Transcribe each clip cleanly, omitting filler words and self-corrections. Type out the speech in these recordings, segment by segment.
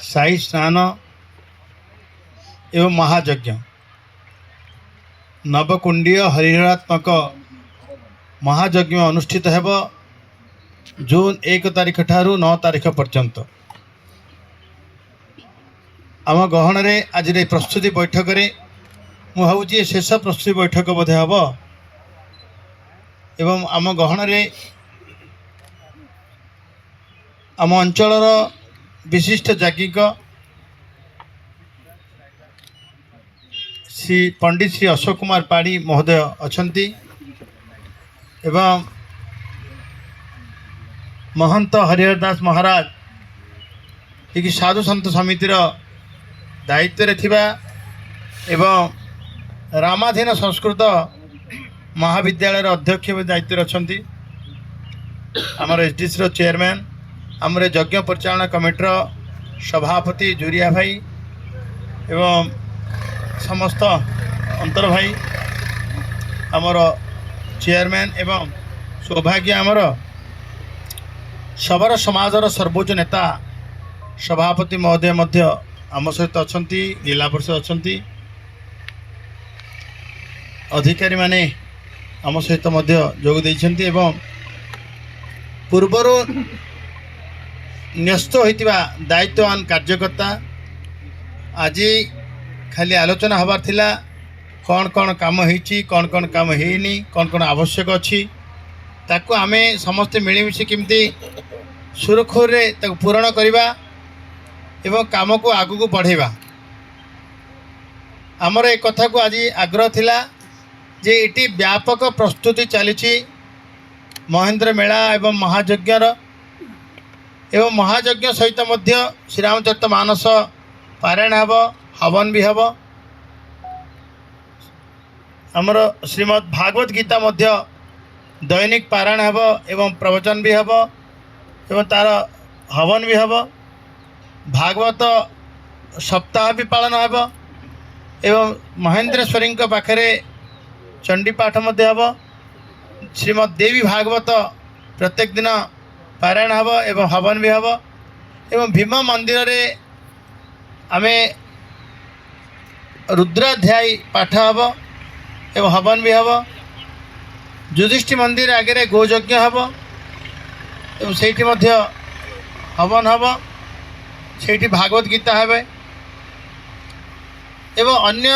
साई स्नान एवं महायज्ञ नवकुंडीय हरिहरात्मक महायज्ञ अनुष्ठित हेब जून 1 तारिख ठारू 9 तारिख पर्यंत। आम गहन आज प्रस्तुति बैठक मु भावुची शेष प्रस्तुति बैठक बोधे हम एवं आम गहन आम अंचल विशिष्ट जागिक श्री पंडित श्री अशोक कुमार पाड़ी महोदय अछंती एवं महंत हरिहर दास महाराज ये साधु संत समितिर दायित्व थिबा एवं रामाधीन संस्कृत महाविद्यालय अध्यक्ष दायित्व अच्छी आमर एसडीसी चेयरमैन आमर यज्ञ परिचालना कमिटर सभापति जुरिया भाई एवं समस्त अंतर भाई आमर चेयरमैन एवं सौभाग्य आमर सबर समाजर सर्वोच्च नेता सभापति महोदय मध्य आम सहित अच्छा जिला परिषद अच्छा अधिकारी माने आम सहित मध्य जोग देइछन्ति एवं पूर्वर न्यस्त होइतिबा दायित्ववान कार्यकर्ता आज खाली आलोचना हबार थिला कौन कौन काम होइछि कौन कौन काम हेनी कौन कौन आवश्यक अछि ताकू आमे समस्त मिलीमिशि केमती सुरखुर रे ताकू पूरण करिबा एवं काम को आगु को बढ़ेबा आमर एक कथा को आज आग्रह थिला जे इटी व्यापक प्रस्तुति चली महेंद्र मेला एवं महायज्ञर एवं महायज्ञ सहित मध्य श्रीरामचरित मानस पारायण हेब हवन भी हेब आमर श्रीमद् भागवत गीता मध्य दैनिक पारायण हेब एवं प्रवचन भी हेब एवं तार हवन भी हेब भागवत सप्ताह भी पालन हेब एवं महेंद्रेश्वरी पाखरे चंडी पाठ मध्य हेब श्रीमद् देवी भागवत प्रत्येक दिन पारायण हेब एवं हवन भी हेब एवं भीम मंदिर रे आमे रुद्राध्यायी पाठ हेब एवं हवन भी हेब युधिष्ठि मंदिर आगे गोयज्ञ हेब एवं सेठी मध्य हवन हेब सेठी भागवत गीता हेबे एवं अन्य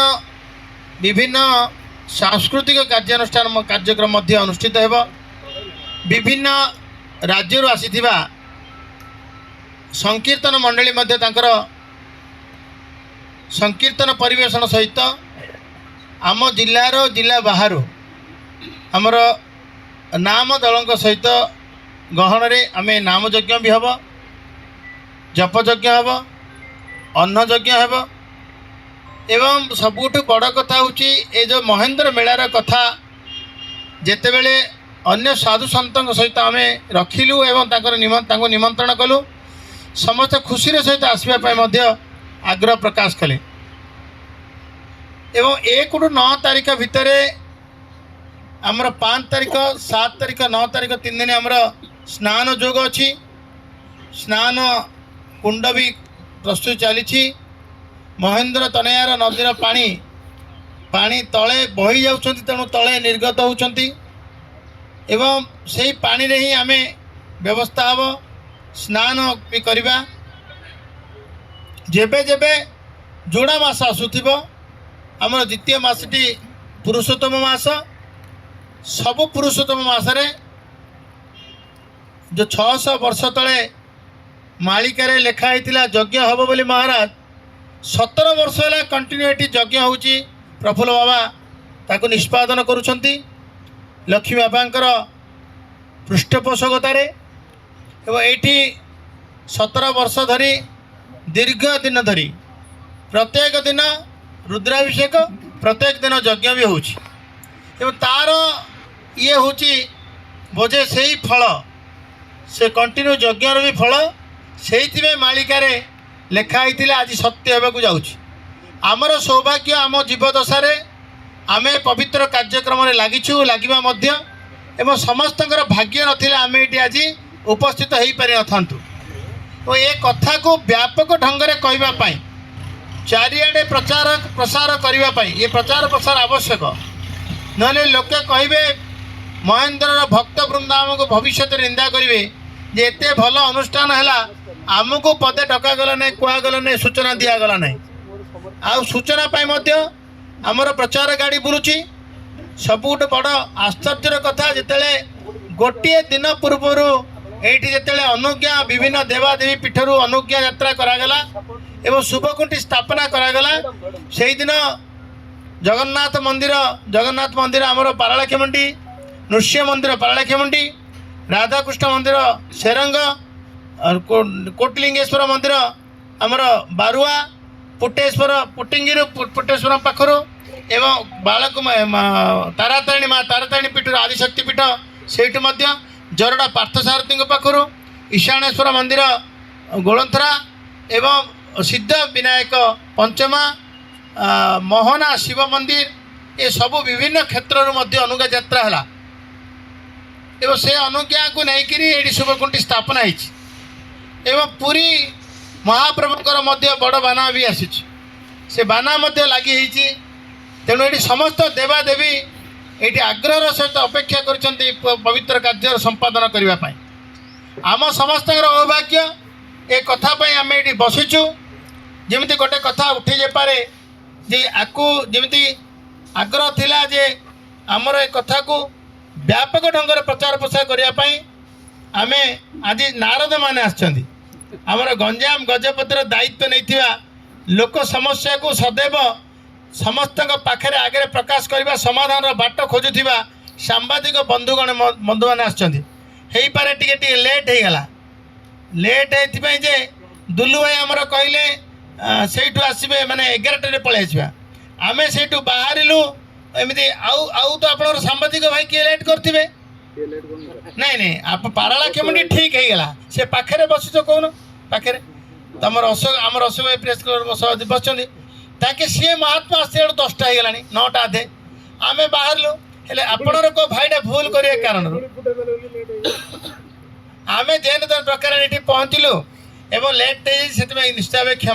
विभिन्न सांस्कृतिक कार्यानुष्ठान कार्यक्रम मध्य अनुष्ठित हेब विभिन्न राज्य आसीथिबा संकीर्तन मंडली मध्य तांकर संकीर्तन परिवेशन सहित आम जिल्लार जिला बाहर आमर नाम दलंक सहित गहन रे आमे नाम यज्ञ भी हेब जप यज्ञ हेब अन्न यज्ञ हेब एवं सबुठ बड़ कथा होची ए जो महेंद्र मेलार कथा जेतेबेले अन्य साधु संतों सहित आम रखिलु एवं तांको निमंत्रण कलु समस्त खुशी सहित आसवाई आग्रह प्रकाश कले एवं 1 ରୁ 9 तारिख भितर आमर 5 तारिख 7 तारिख 9 तारिख 3 दिन आमर स्नान जोग अच्छी स्नान कुंड भी प्रस्तुत चली महेंद्र तनयार नदीर पानी तले बही जाऊँ तेणु तले निर्गत होती एवं से पानी रे ही आमे व्यवस्था हम स्नान भी करवा जेबे जेबे जोड़ा मास आसुथिबो आमर द्वितीय मासटी पुरुषोत्तम मास सबु पुरुषोत्तम मासरे जो 600 वर्ष तले मालिकारे लेखा होता यज्ञ हम बोली महाराज 17 वर्ष है कंटिन्यूटी यज्ञ होची प्रफुल्ल बाबा ताको निष्पादन करुछंती लक्ष्मी बाबांकर पृष्ठपोषकतार एवं ये 17 वर्ष धरी दीर्घ दिन धरी प्रत्येक दिन रुद्राभिषेक प्रत्येक दिन यज्ञ भी होची एवं तार ये होची बोझे से ही फल से कंटिन्यू यज्ञर भी फल से मालिकार लेखाई आज सत्य होगा जाऊँगी आमर सौभाग्य आम जीवदशार आम पवित्र कार्यक्रम लगिछु लगिबा मध्य एवं समस्त भाग्य नथिले आम ये आज उपस्थित हो पारि न ଓ ଏ କଥାକୁ ବ୍ୟାପକ ଢଙ୍ଗରେ କହିବା ପାଇଁ ଚାରିଆଡ଼େ ପ୍ରଚାର ପ୍ରସାର କରିବା ପାଇଁ ଏ ପ୍ରଚାର ପ୍ରସାର ଆବଶ୍ୟକ। ନହେଲେ ଲୋକେ କହିବେ ମହେନ୍ଦ୍ରର ଭକ୍ତବୃନ୍ଦ ଆମକୁ ଭବିଷ୍ୟତରେ ନିନ୍ଦା କରିବେ ଯେ ଏତେ ଭଲ ଅନୁଷ୍ଠାନ ହେଲା ଆମକୁ ପଦେ ଡକାଗଲା ନାହିଁ, କୁହାଗଲା ନାହିଁ, ସୂଚନା ଦିଆଗଲା ନାହିଁ। ଆଉ ସୂଚନା ପାଇଁ ମଧ୍ୟ ଆମର ପ୍ରଚାର ଗାଡ଼ି ବୁଲୁଛି। ସବୁଠୁ ବଡ଼ ଆଶ୍ଚର୍ଯ୍ୟର କଥା, ଯେତେବେଳେ ଗୋଟିଏ ଦିନ ପୂର୍ବରୁ ଏଇଠି ଯେତେବେଳେ ଅନୁଜ୍ଞା ବିଭିନ୍ନ ଦେବାଦେବୀ ପୀଠରୁ ଅନୁଜ୍ଞା ଯାତ୍ରା କରାଗଲା ଏବଂ ଶୁଭକୁଣ୍ଠି ସ୍ଥାପନା କରାଗଲା, ସେଇଦିନ ଜଗନ୍ନାଥ ମନ୍ଦିର ଆମର ପାରଳାଖେମୁଣ୍ଡି, ନୃସିଂହ ମନ୍ଦିର ପାରଳାଖେମୁଣ୍ଡି, ରାଧାକୃଷ୍ଣ ମନ୍ଦିର ସେରଙ୍ଗ, କୋଟଲିଙ୍ଗେଶ୍ୱର ମନ୍ଦିର ଆମର ବାରୁଆ, ପୁଟିଙ୍ଗିରୁ ପୁଟେଶ୍ୱର ପାଖରୁ ଏବଂ ତାରାତାରିଣୀ ମା ତାରାତାରିଣୀ ପୀଠରୁ ଆଦିଶକ୍ତି ପୀଠ ସେଇଠୁ ମଧ୍ୟ ଜରଡ଼ା ପାର୍ଥସାରଥୀଙ୍କ ପାଖରୁ ଈଶାଣେଶ୍ୱର ମନ୍ଦିର ଗୋଳନ୍ଥରା ଏବଂ ସିଦ୍ଧ ବିନାୟକ ପଞ୍ଚମା ମୋହନା ଶିବ ମନ୍ଦିର ଏ ସବୁ ବିଭିନ୍ନ କ୍ଷେତ୍ରରୁ ମଧ୍ୟ ଅନୁଜ୍ଞା ଯାତ୍ରା ହେଲା ଏବଂ ସେ ଅନୁଜ୍ଞାକୁ ନେଇକରି ଏଇଠି ଶୁଭକୁଣ୍ଠି ସ୍ଥାପନା ହେଇଛି ଏବଂ ପୁରୀ ମହାପ୍ରଭୁଙ୍କର ମଧ୍ୟ ବଡ଼ ବାନା ବି ଆସିଛି, ସେ ବାନା ମଧ୍ୟ ଲାଗି ହେଇଛି। ତେଣୁ ଏଠି ସମସ୍ତ ଦେବାଦେବୀ ଏଇଠି ଆଗ୍ରହର ସହିତ ଅପେକ୍ଷା କରିଛନ୍ତି ପବିତ୍ର କାର୍ଯ୍ୟର ସମ୍ପାଦନ କରିବା ପାଇଁ। ଆମ ସମସ୍ତଙ୍କର ସୌଭାଗ୍ୟ ଏ କଥା ପାଇଁ ଆମେ ଏଠି ବସିଛୁ। ଯେମିତି ଗୋଟେ କଥା ଉଠି ଯାଇପାରେ ଯେ ଆକୁ ଯେମିତି ଆଗ୍ରହ ଥିଲା ଯେ ଆମର ଏ କଥାକୁ ବ୍ୟାପକ ଢଙ୍ଗରେ ପ୍ରଚାର ପ୍ରସାର କରିବା ପାଇଁ ଆମେ ଆଜି ନାରଦମାନେ ଆସିଛନ୍ତି। ଆମର ଗଞ୍ଜାମ ଗଜପତିର ଦାୟିତ୍ୱ ନେଇଥିବା ଲୋକ ସମସ୍ୟାକୁ ସदैବ ସମସ୍ତଙ୍କ ପାଖରେ ଆଗରେ ପ୍ରକାଶ କରିବା, ସମାଧାନର ବାଟ ଖୋଜୁଥିବା ସାମ୍ବାଦିକ ବନ୍ଧୁମାନେ ଆସିଛନ୍ତି। ହେଇପାରେ ଟିକେ ଲେଟ୍ ହେଇଗଲା। ଲେଟ୍ ହେଇଥିପାଇଁ ଯେ ଦୁଲୁ ଭାଇ ଆମର କହିଲେ ସେଇଠୁ ଆସିବେ ମାନେ 11টাରେ ପଳେଇ ଆସିବା। ଆମେ ସେଇଠୁ ବାହାରିଲୁ ଏମିତି ଆଉ ତ ଆପଣଙ୍କର ସାମ୍ବାଦିକ ଭାଇ କିଏ ଲେଟ୍ କରିଥିବେ? ନାଇଁ ପାରଳାଖେମୁଣ୍ଡି ଠିକ୍ ହେଇଗଲା। ସେ ପାଖରେ ବସିଛ କହୁନ, ପାଖରେ ତମର ଆମର ଅଶୋକ ଭାଇ ପ୍ରେସ୍ କ୍ଲବ୍ ବସିଛନ୍ତି, ତାକେ ସିଏ ମହାତ୍ମା ଆସିଲା ବେଳକୁ 10ଟା ହେଇଗଲାଣି, 9ଟା ଅଧେ ଆମେ ବାହାରିଲୁ। ହେଲେ ଆପଣଙ୍କର କେଉଁ ଭାଇଟା ଭୁଲ କରିବା କାରଣରୁ ଆମେ ଯେହେତୁ ପ୍ରକାର ଏଠି ପହଞ୍ଚିଲୁ ଏବଂ ଲେଟ୍ ହେଇଯାଇଛି, ସେଥିପାଇଁ ନିଶ୍ଚୟ ଭାବେ